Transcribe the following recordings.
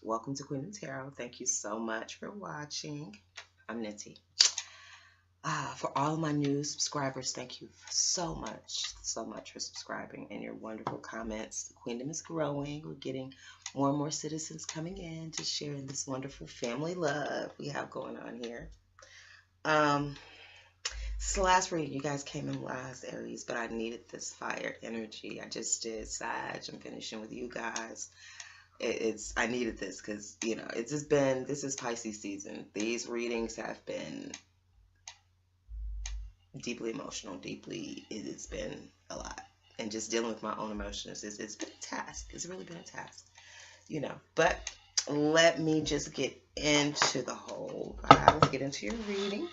Welcome to Queen and Tarot. Thank you so much for watching. I'm Ninti. For all of my new subscribers, thank you so much for subscribing and your wonderful comments. The Queendom is growing. We're getting more and more citizens coming in to share in this wonderful family love we have going on here. This last reading, you guys came in last, Aries, but I needed this fire energy. I just did Sag. I'm finishing with you guys. I needed this because, it's just been, this is Pisces season. These readings have been deeply emotional, it's been a lot. And just dealing with my own emotions, it's been a task. It's really been a task, But let me just get into the whole vibe. Let's get into your reading.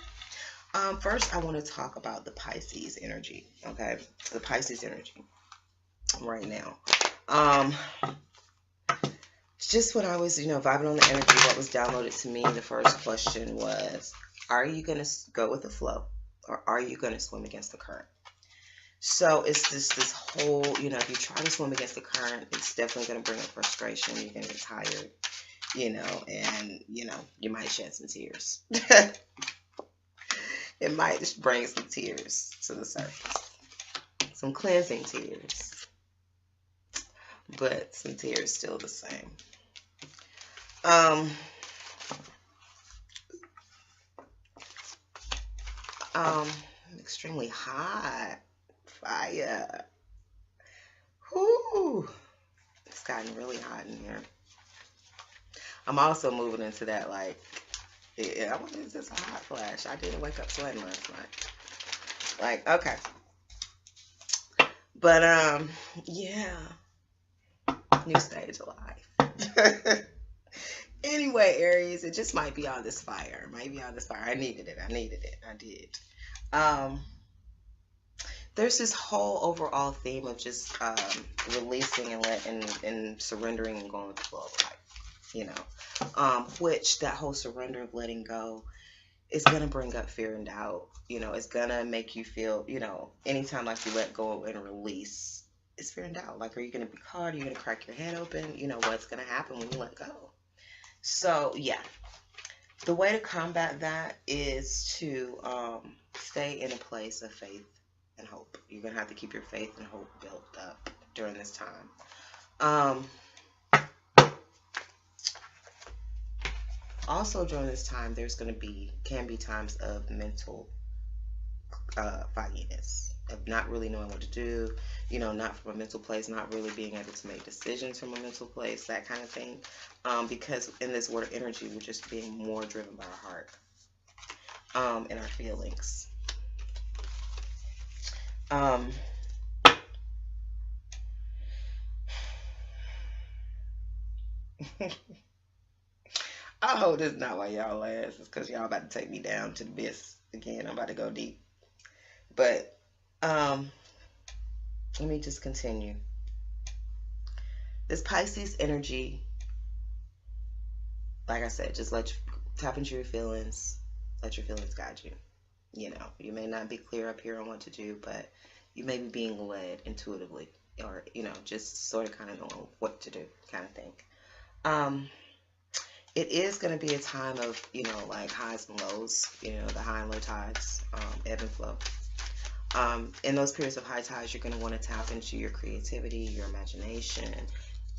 First, I want to talk about the Pisces energy, okay? The Pisces energy right now. Just when I was, vibing on the energy, what was downloaded to me, the first question was, are you going to go with the flow or are you going to swim against the current? So it's just this whole, if you try to swim against the current, it's definitely going to bring up frustration. You're going to get tired, and, you might shed some tears. It might just bring some tears to the surface. Some cleansing tears. But some tears still the same. I'm extremely hot. Fire. Whoo. It's gotten really hot in here. I'm also moving into that, I wonder, is this a hot flash? I didn't wake up sweating last night. Okay. But, yeah. New stage of life. Anyway, Aries, it just might be on this fire. I needed it. I did. There's this whole overall theme of just releasing and surrendering and going with the flow of life. Which that whole surrender of letting go is going to bring up fear and doubt. It's going to make you feel, anytime you let go and release, it's fear and doubt. Are you going to be caught? Are you going to crack your head open? What's going to happen when you let go? So, yeah. The way to combat that is to stay in a place of faith and hope. You're going to have to keep your faith and hope built up during this time. Also during this time, can be times of mental fogginess, of not really knowing what to do, not from a mental place, not really being able to make decisions from a mental place, that kind of thing. Because in this water energy, we're just being more driven by our heart and our feelings. I hope this is not why y'all laugh. It's because y'all about to take me down to the abyss again. I'm about to go deep. But let me just continue. This Pisces energy, like I said, just tap into your feelings. Let your feelings guide you. You may not be clear up here on what to do, but you may be being led intuitively, or just sort of kind of knowing what to do, kind of thing. It is going to be a time of, highs and lows, the high and low tides, ebb and flow. In those periods of high tides, you're going to want to tap into your creativity, your imagination,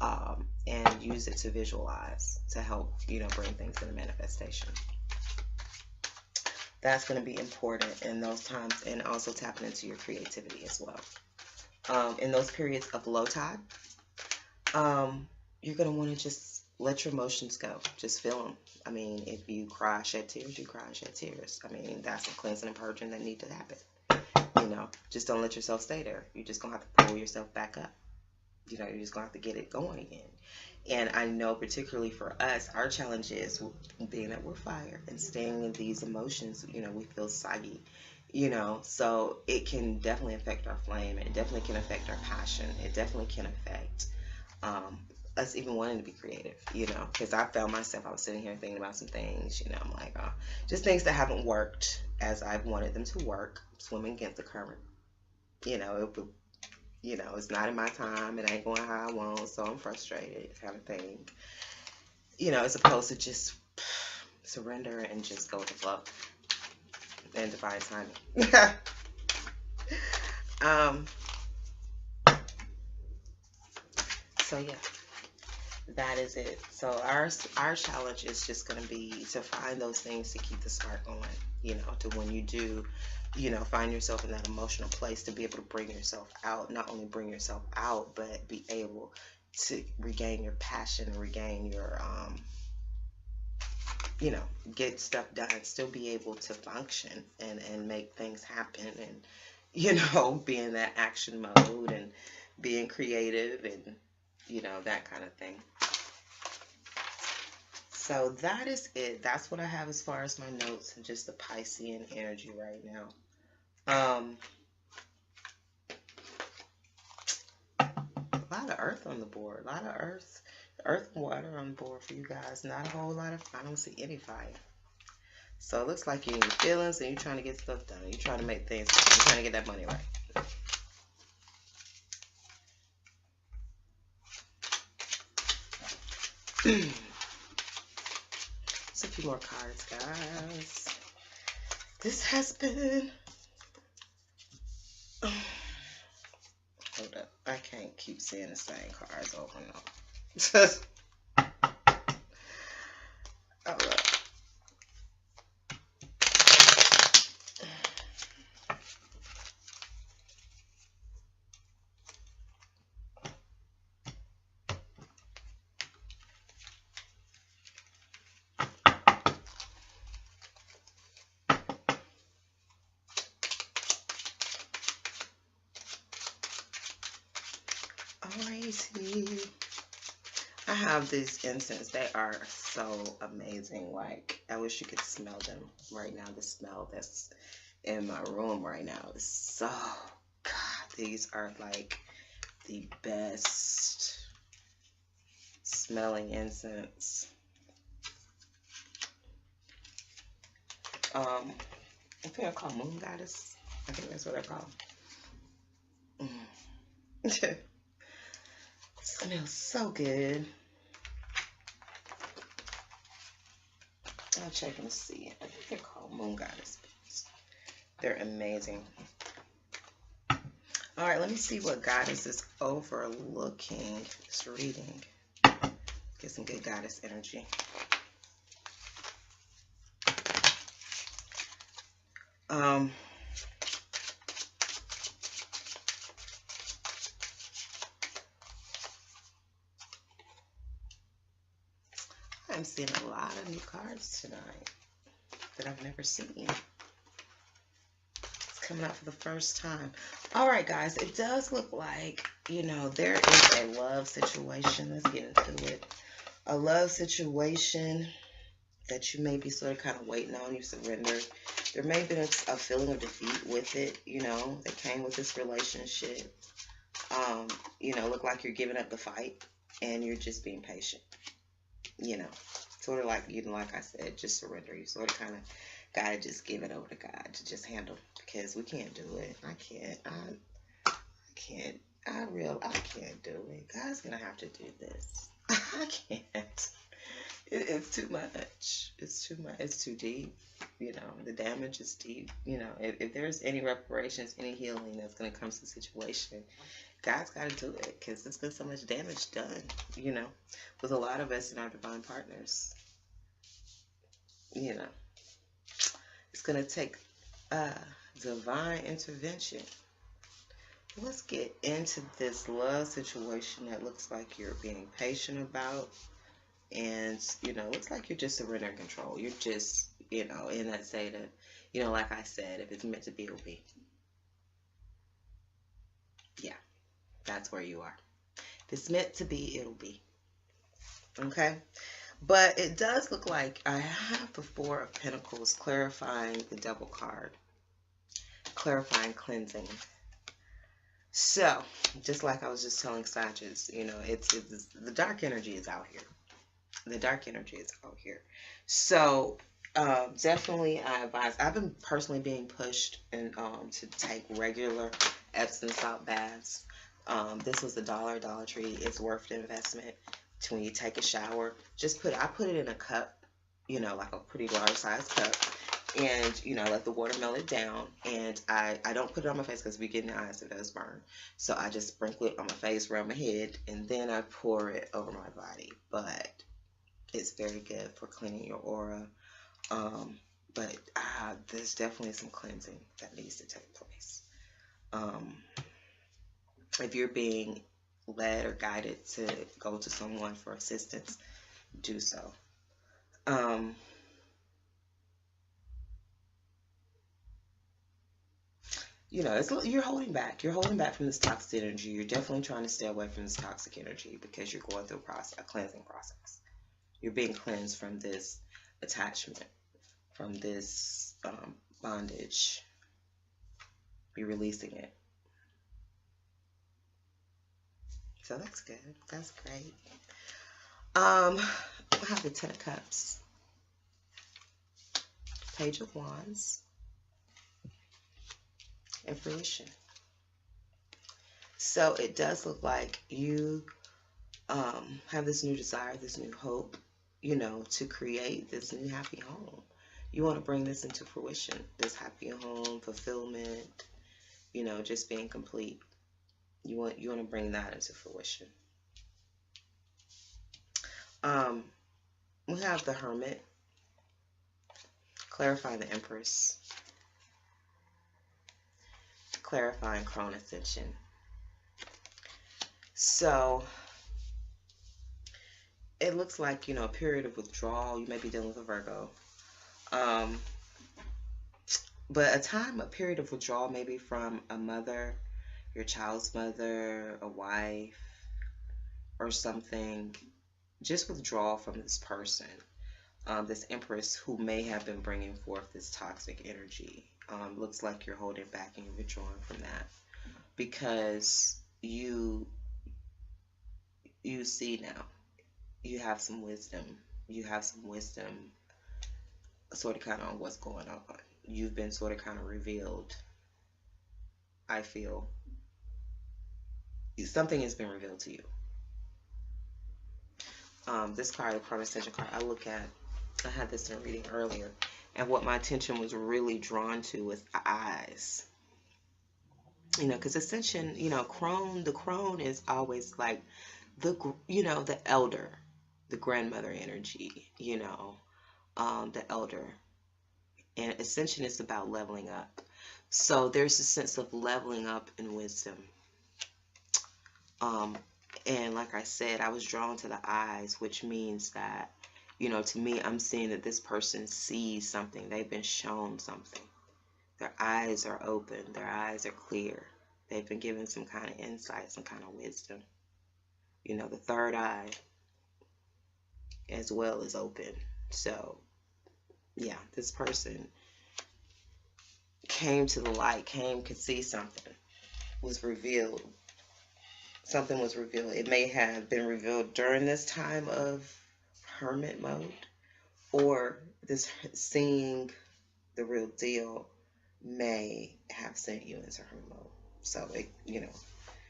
and use it to visualize to help, bring things into manifestation. That's going to be important in those times, and also tapping into your creativity as well. In those periods of low tide, you're going to want to just let your emotions go. Just feel them. If you cry, shed tears, you cry, shed tears. That's a cleansing and purging that need to happen. Just don't let yourself stay there. You're just going to have to pull yourself back up. You're just going to have to get it going again. And I know particularly for us, our challenge is being that we're fire and staying in these emotions, we feel soggy, so it can definitely affect our flame. It definitely can affect our passion. It definitely can affect us even wanting to be creative, because I found myself, I was sitting here thinking about some things, I'm like, just things that haven't worked as I've wanted them to work, swimming against the current, it's not in my time, it ain't going how I want, so I'm frustrated, kind of thing. you know, as opposed to just surrender and just go with the flow and divine timing. um, so yeah, that is it. So our challenge is just going to be to find those things to keep the spark going, you know, to when you do, you know, find yourself in that emotional place, to be able to bring yourself out, not only bring yourself out, but be able to regain your passion, regain your, you know, get stuff done, still be able to function and make things happen, and, you know, be in that action mode and being creative and, you know, that kind of thing. So that is it. That's what I have as far as my notes and just the Piscean energy right now. A lot of earth on the board. A lot of earth and water on the board for you guys. Not a whole lot of, I don't see any fire. So it looks like you're in your feelings and you're trying to get stuff done. You're trying to make things, you're trying to get that money right. Just a few more cards, guys. This has been... Hold up. I can't keep saying the same cards over and over. Hold up. Alrighty. I have these incense. They are so amazing. Like, I wish you could smell them right now. The smell that's in my room right now is so, God, these are like the best smelling incense. I think they're called Moon Goddess. I think that's what they're called. Smells so good. I'll check and see. I think they're called Moon Goddess. They're amazing. All right, let me see what goddess is overlooking this reading. Get some good goddess energy. I'm seeing a lot of new cards tonight that I've never seen. It's coming out for the first time. All right, guys, it does look like, you know, there is a love situation. Let's get into it. A love situation that you may be sort of kind of waiting on. You surrendered. There may have been a feeling of defeat with it, you know, that came with this relationship. You know, look like you're giving up the fight and you're just being patient. You know, sort of like, you know, like I said, just surrender. You sort of kind of got to just give it over to God to just handle, because we can't do it. I can't do it. God's going to have to do this. I can't. It's too much. It's too much. It's too deep. You know, the damage is deep. You know, if there's any reparations, any healing that's going to come to the situation, God's got to do it, because there's been so much damage done, you know, with a lot of us and our divine partners. You know, it's going to take divine intervention. Let's get into this love situation that looks like you're being patient about. And, you know, looks like you're just surrendering control. You're just, you know, in that state of, you know, like I said, if it's meant to be, it'll be. Yeah, that's where you are. If it's meant to be, it'll be. Okay? But it does look like I have the Four of Pentacles, clarifying the Devil card. Clarifying, cleansing. So, just like I was just telling Sages, you know, it's the dark energy is out here. The dark energy is out here. So definitely I advise, I've been personally being pushed and to take regular Epsom salt baths. This was $1 Dollar Tree. It's worth the investment. to when you take a shower. I put it in a cup, you know, like a pretty large size cup, and you know, let the water melt it down. And I don't put it on my face because we get in the eyes, it does burn. So I just sprinkle it on my face, around my head, and then I pour it over my body. But it's very good for cleaning your aura. But there's definitely some cleansing that needs to take place. If you're being led or guided to go to someone for assistance, do so. You know, you're holding back. You're holding back from this toxic energy. You're definitely trying to stay away from this toxic energy because you're going through a cleansing process. You're being cleansed from this attachment, from this bondage. You're releasing it. So that's good. That's great. We have the Ten of Cups, Page of Wands, and fruition. So it does look like you have this new desire, this new hope, you know, to create this new happy home. You want to bring this into fruition, this happy home, fulfillment, you know, just being complete. You want to bring that into fruition. We have the Hermit, clarifying the Empress, clarifying Crone Ascension. So it looks like, you know, a period of withdrawal. You may be dealing with a Virgo. But a period of withdrawal, maybe from a mother, your child's mother, a wife, or something. Just withdraw from this person, this Empress who may have been bringing forth this toxic energy. Looks like you're holding back and you're withdrawing from that because you see now. You have some wisdom. You have some wisdom sort of kind of on what's going on. You've been sort of kind of revealed. I feel something has been revealed to you. This card, the Crone Ascension card, I had this in a reading earlier, and what my attention was really drawn to was the eyes. You know, because Ascension, you know, the crone is always like the elder, the grandmother energy, you know, the elder. And Ascension is about leveling up. So there's a sense of leveling up in wisdom. And like I said, I was drawn to the eyes, which means that, you know, to me, I'm seeing that this person sees something. They've been shown something. Their eyes are open. Their eyes are clear. They've been given some kind of insight, some kind of wisdom. You know, the third eye as well is open. So, yeah, this person came to the light, could see something, was revealed. Something was revealed. It may have been revealed during this time of hermit mode, or this seeing the real deal may have sent you into hermit mode. So, you know,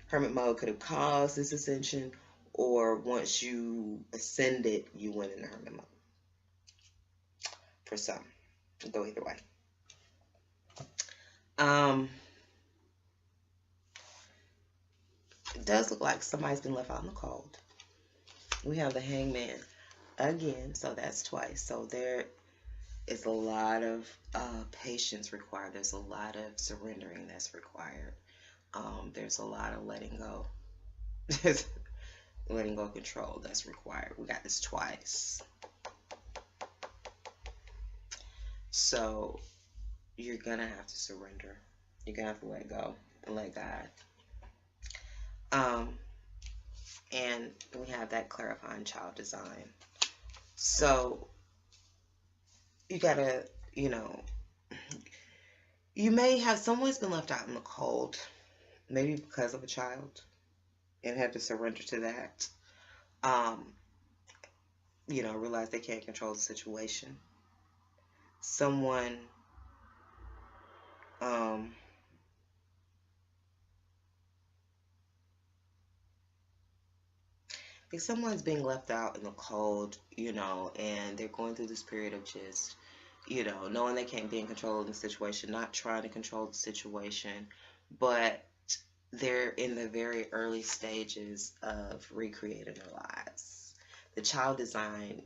hermit mode could have caused this ascension, or once you ascended, you went into hermit mode. For some, it'll go either way. It does look like somebody's been left out in the cold. We have the Hangman again, so that's twice. So there is a lot of patience required. There's a lot of surrendering that's required. There's a lot of letting go. Letting go of control that's required. We got this twice. So you're gonna have to surrender. You're gonna have to let go and let God. And we have that clarifying child design. So you gotta, you know, you may have someone's been left out in the cold, maybe because of a child, and have to surrender to that. You know, realize they can't control the situation. Someone If someone's being left out in the cold, and they're going through this period of just, knowing they can't be in control of the situation, not trying to control the situation, but they're in the very early stages of recreating their lives. The child design,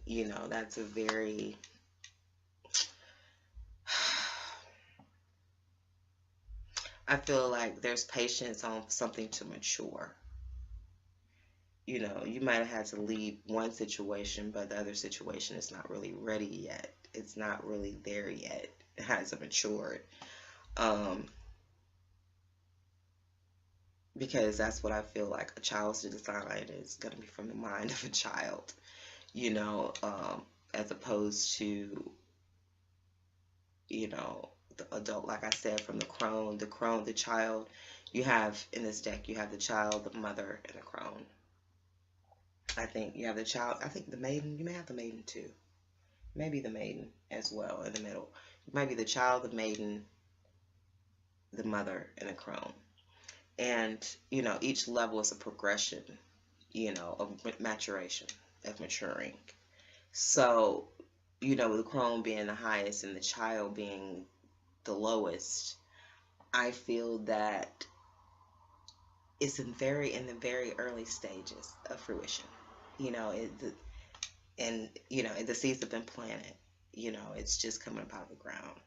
that's a very I feel like there's patience on something to mature. You might have had to leave one situation, but the other situation is not really ready yet. It's not really there yet. It hasn't matured. Because that's what I feel like a child's design is going to be from the mind of a child, as opposed to, the adult. Like I said, from the crone, the child, you have in this deck, you have the child, the mother, and the crone. I think you have the child. I think the maiden. You may have the maiden too. Maybe the maiden as well in the middle. It might be the child, the maiden, the mother, and the crone. And each level is a progression, of maturation, of maturing. So, with the crone being the highest and the child being the lowest, I feel that it's in the very early stages of fruition. The seeds have been planted. It's just coming up out of the ground.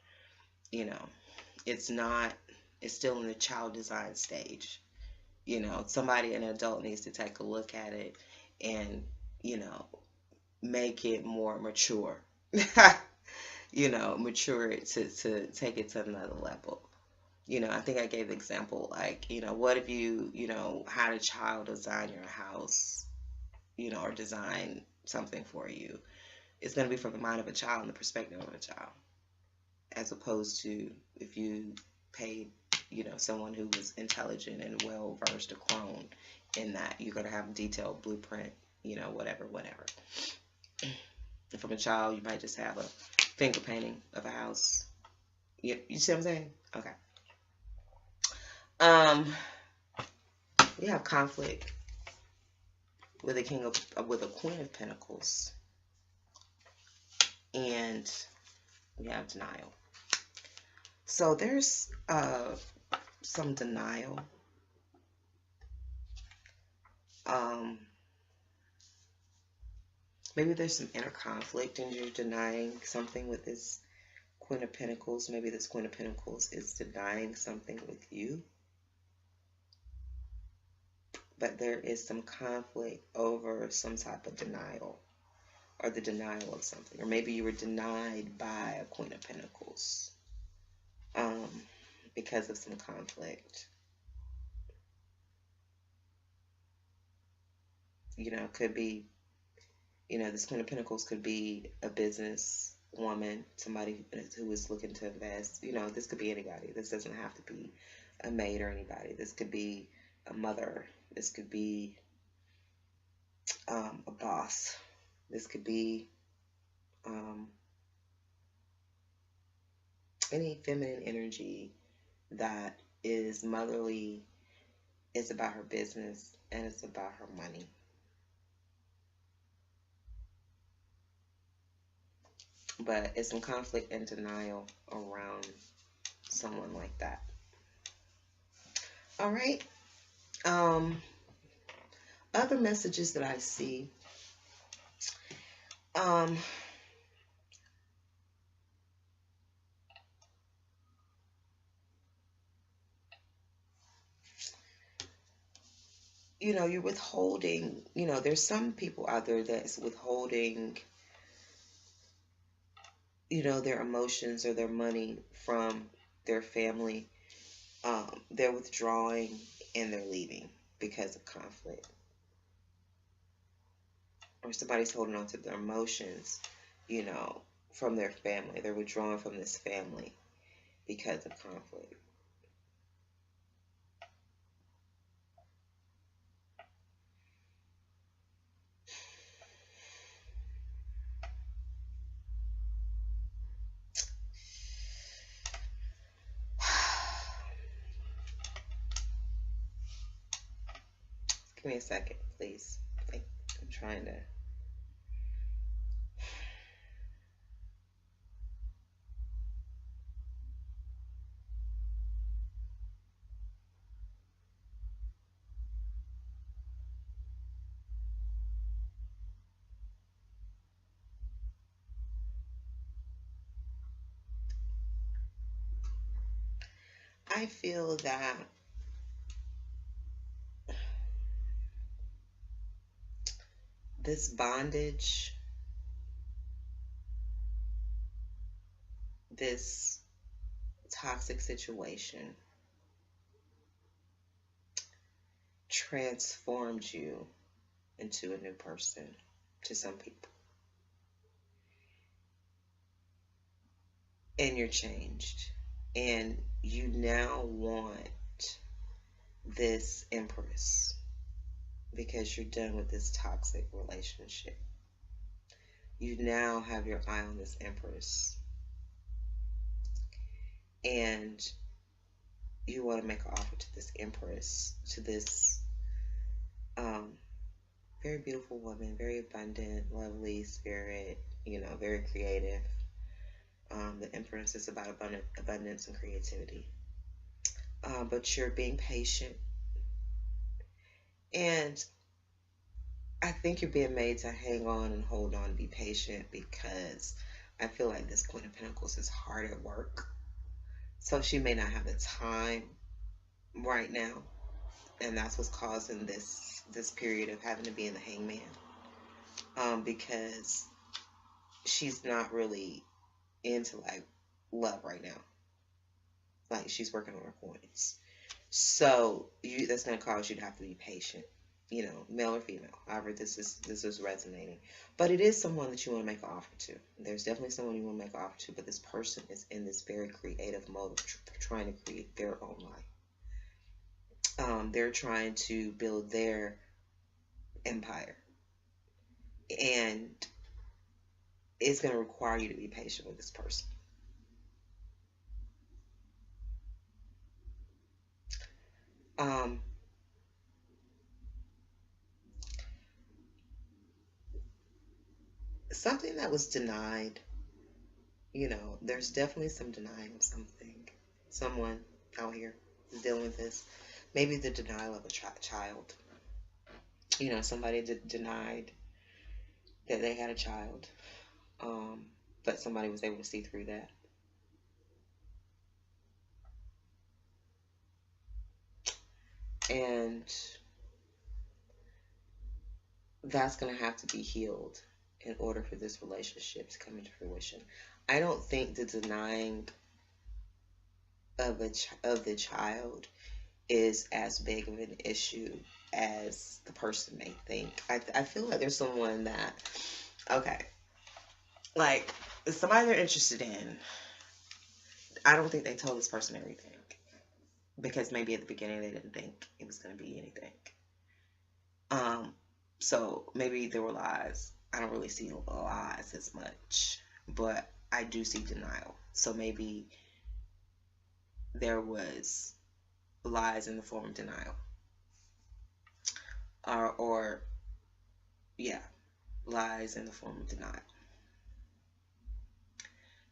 It's not. It's still in the child design stage. Somebody, an adult, needs to take a look at it and make it more mature. Mature it to take it to another level. I think I gave the example, like, what if you, had a child design your house, or design something for you. It's going to be from the mind of a child and the perspective of a child, as opposed to if you paid, someone who was intelligent and well-versed, a crone in that. You're going to have a detailed blueprint, whatever. And from a child, you might just have a finger painting of a house. You see what I'm saying? Okay. We have conflict with a Queen of Pentacles, and we have denial. So there's some denial. Maybe there's some inner conflict and you're denying something with this Queen of Pentacles. Maybe this Queen of Pentacles is denying something with you. But there is some conflict over some type of denial, or the denial of something. Or maybe you were denied by a Queen of Pentacles because of some conflict. Could be, this Queen of Pentacles could be a business woman, somebody who is looking to invest. This could be anybody. This doesn't have to be a maid or anybody. This could be a mother. This could be a boss. This could be any feminine energy that is motherly, is about her business, and it's about her money. But it's some conflict and denial around someone like that. All right. Other messages that I see. You're withholding, there's some people out there that's withholding, their emotions or their money from their family. They're withdrawing and they're leaving because of conflict. Or somebody's holding on to their emotions, from their family. They're withdrawing from this family because of conflict. Give me a second, please. I'm trying to. I feel that this bondage, this toxic situation transformed you into a new person to some people. And you're changed. And you now want this empress because you're done with this toxic relationship. You now have your eye on this empress. And you want to make an offer to this empress, to this very beautiful woman, very abundant, lovely spirit, very creative. The empress is about abundance and creativity. But you're being patient. And I think you're being made to hang on and hold on, be patient, because I feel like this Queen of Pentacles is hard at work. So she may not have the time right now. And that's what's causing this period of having to be in the hangman. Because she's not really into like love right now. Like she's working on her points. So that's going to cause you to have to be patient. Male or female, however this is resonating. But it is someone that you want to make an offer to. There's definitely someone you want to make an offer to, but this person is in this very creative mode of trying to create their own life. They're trying to build their empire. And it's going to require you to be patient with this person. Something that was denied, there's definitely some denying of something. Someone out here is dealing with this. Maybe the denial of a child. Somebody denied that they had a child, but somebody was able to see through that. And that's going to have to be healed in order for this relationship to come into fruition. I don't think the denying of the child is as big of an issue as the person may think. I feel like there's someone that, okay, like somebody they're interested in, I don't think they told this person everything. Because maybe at the beginning they didn't think it was going to be anything. So maybe there were lies. I don't really see lies as much, but I do see denial. So maybe there was lies in the form of denial. Or lies in the form of denial.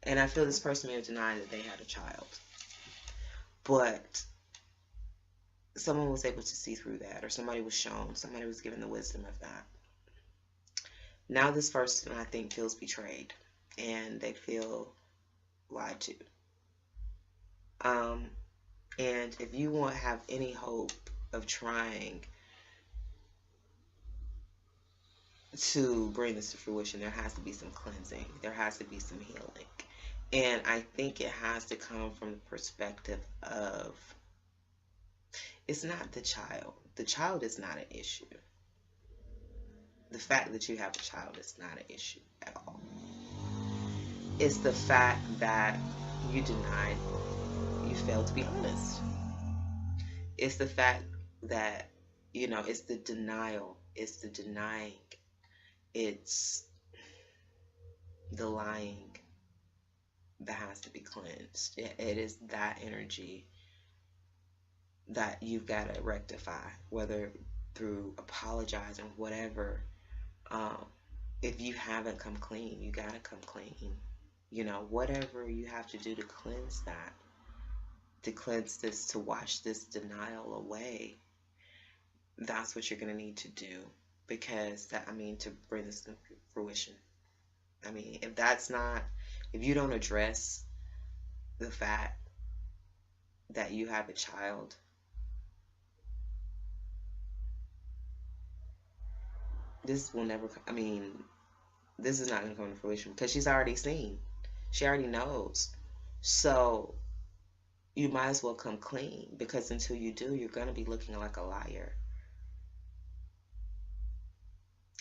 And I feel this person may have denied that they had a child. But someone was able to see through that, or somebody was shown, somebody was given the wisdom of that. Now this person, I think, feels betrayed, and they feel lied to. And if you have any hope of trying to bring this to fruition, there has to be some cleansing. There has to be some healing. And I think it has to come from the perspective of, it's not the child. The child is not an issue. The fact that you have a child is not an issue at all. It's the fact that you denied, you failed to be honest. It's the fact that, it's the denial, it's the denying, it's the lying that has to be cleansed. It is that energy that you've got to rectify, whether through apologizing, whatever Um, if you haven't come clean, you gotta come clean. You know, whatever you have to do to cleanse that, to cleanse this, to wash this denial away, that's what you're gonna need to do. Because that, I mean, to bring this to fruition. I mean, if you don't address the fact that you have a child, this will never, I mean, this is not going to come to fruition because she's already seen. She already knows. So you might as well come clean, because until you do, you're going to be looking like a liar.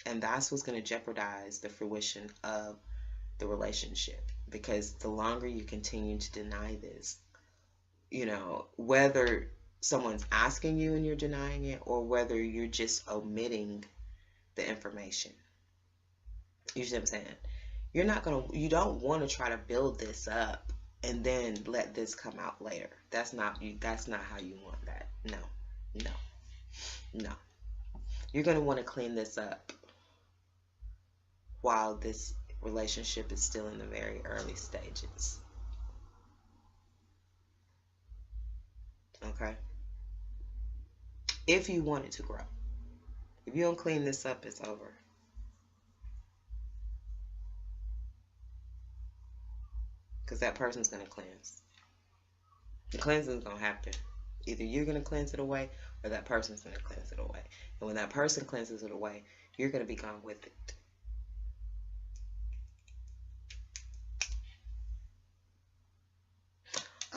And that's what's going to jeopardize the fruition of the relationship, because the longer you continue to deny this, you know, whether someone's asking you and you're denying it, or whether you're just omitting the information. You see what I'm saying? You don't want to try to build this up and then let this come out later. That's not how you want that. No. You're going to want to clean this up while this relationship is still in the very early stages. Okay? If you want it to grow. If you don't clean this up, it's over. Because that person's going to cleanse. The cleansing is going to happen. Either you're going to cleanse it away, or that person's going to cleanse it away. And when that person cleanses it away, you're going to be gone with it.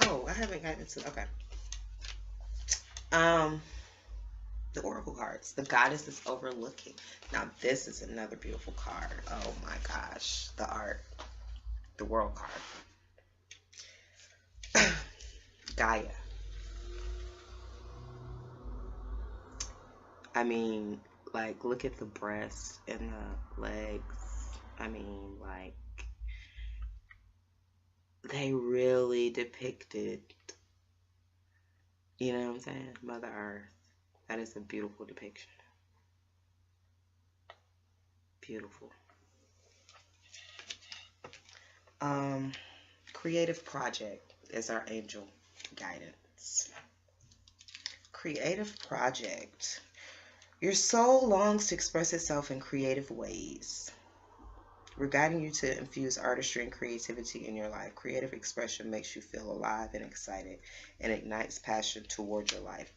Oh, I haven't gotten into, okay. The oracle cards. The goddess is overlooking. Now this is another beautiful card. Oh my gosh. The art. The world card. Gaia. I mean, like, look at the breasts and the legs. I mean, like, they really depicted, you know what I'm saying? Mother Earth. That is a beautiful depiction. Beautiful. Creative project is our angel guidance. Creative project. Your soul longs to express itself in creative ways. We're guiding you to infuse artistry and creativity in your life. Creative expression makes you feel alive and excited and ignites passion towards your life.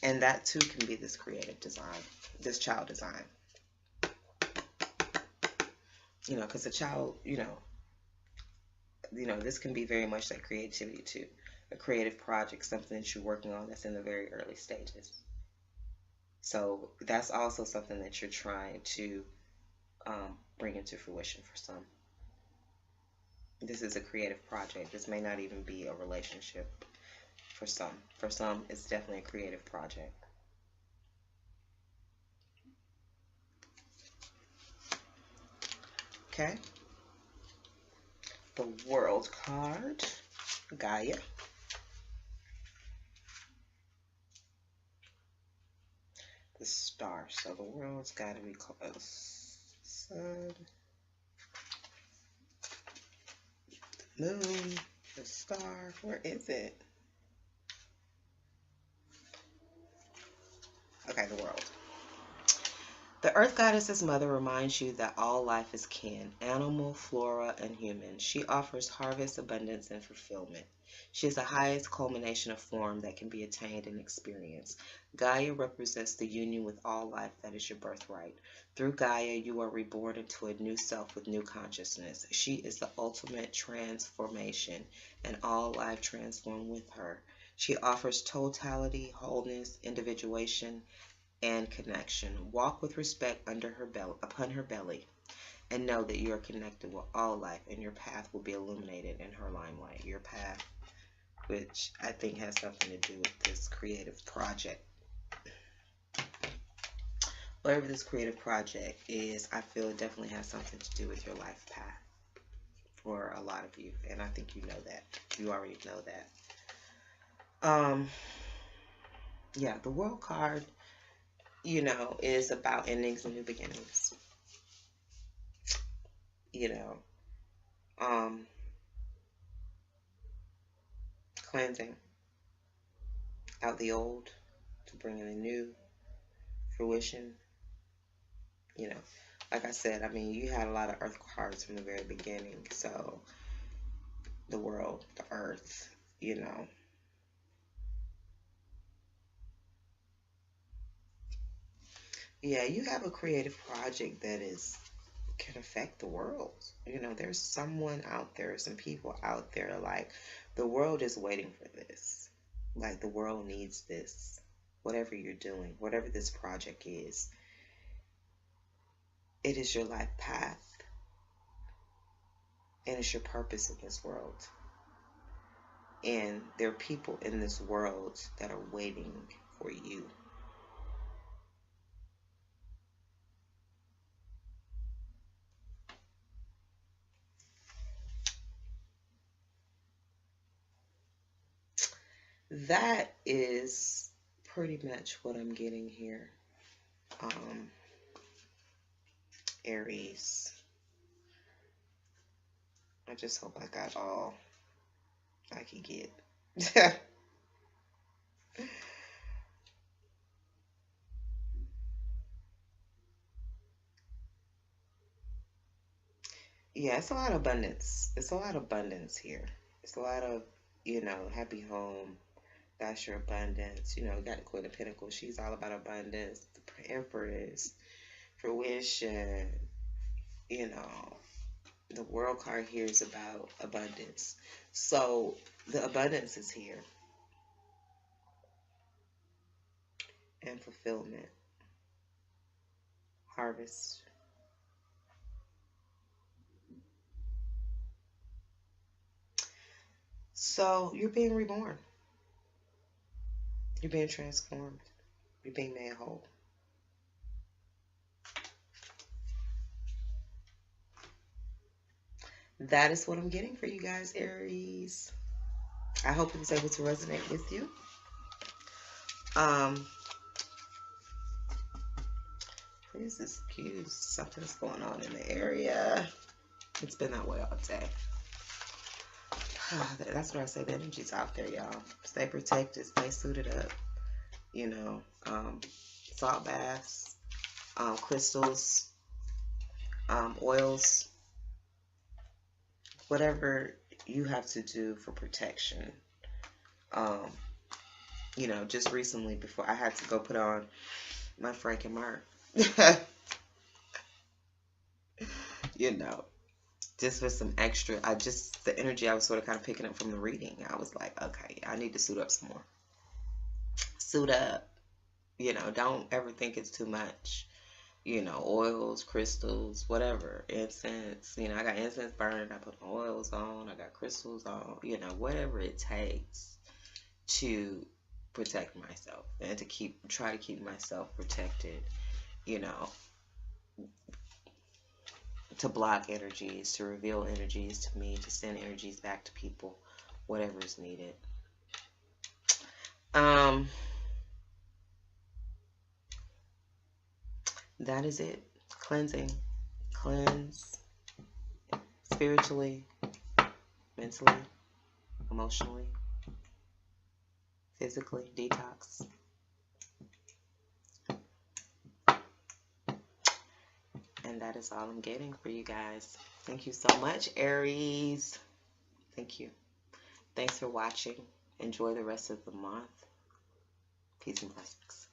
And that too can be this creative design, this child design. You know, because a child, you know, this can be very much like creativity too. A creative project, something that you're working on that's in the very early stages. So that's also something that you're trying to bring into fruition for some. This is a creative project. This may not even be a relationship for some. For some, it's definitely a creative project. Okay. The World card. Gaia. The Star. So the world's got to be close. Sun. The Moon. The Star. Where is it? Okay, the World. The Earth Goddess's mother reminds you that all life is kin, animal, flora, and human. She offers harvest, abundance, and fulfillment. She is the highest culmination of form that can be attained and experienced. Gaia represents the union with all life that is your birthright. Through Gaia, you are reborn into a new self with new consciousness. She is the ultimate transformation, and all life transformed with her. She offers totality, wholeness, individuation, and connection. Walk with respect upon her belly, and know that you are connected with all life, and your path will be illuminated in her limelight. Your path, which I think has something to do with this creative project. Whatever this creative project is, I feel it definitely has something to do with your life path for a lot of you, and I think you know that. You already know that. Yeah, the World card, you know, is about endings and new beginnings. you know, cleansing out the old to bring in a new fruition. You know, like I said, I mean, you had a lot of earth cards from the very beginning. So the world, the earth, you know. Yeah, you have a creative project that can affect the world. You know, there's someone out there, some people out there, like, the world is waiting for this. Like, the world needs this. Whatever you're doing, whatever this project is, it is your life path and it's your purpose in this world. And there are people in this world that are waiting for you. That is pretty much what I'm getting here. Aries. I just hope I got all I could get. Yeah, it's a lot of abundance. It's a lot of abundance here. It's a lot of, happy home. That's your abundance. You know, you got the Queen of Pentacles. She's all about abundance. The Empress, fruition. You know, the World card here is about abundance. So the abundance is here. And fulfillment. Harvest. So you're being reborn. You're being transformed. You're being made whole. That is what I'm getting for you guys, Aries. I hope it was able to resonate with you. Please excuse something's going on in the area. It's been that way all day. That's what I say. The energy's out there, y'all. Stay protected. Stay suited up. You know, salt baths, crystals, oils, whatever you have to do for protection. You know, just recently, before I had to go put on my Frank and Mark. You know, just with some extra, the energy I was sort of kind of picking up from the reading. I was like, okay, I need to suit up some more. Suit up. You know, don't ever think it's too much. You know, oils, crystals, whatever, incense. You know, I got incense burned. I put oils on. I got crystals on. You know, whatever it takes to protect myself and to try to keep myself protected. You know, to block energies, to reveal energies to me, to send energies back to people, whatever is needed. That is it. Cleansing. Cleanse spiritually, mentally, emotionally, physically, detox. And that is all I'm getting for you guys. Thank you so much, Aries. Thank you. Thanks for watching. Enjoy the rest of the month. Peace and blessings.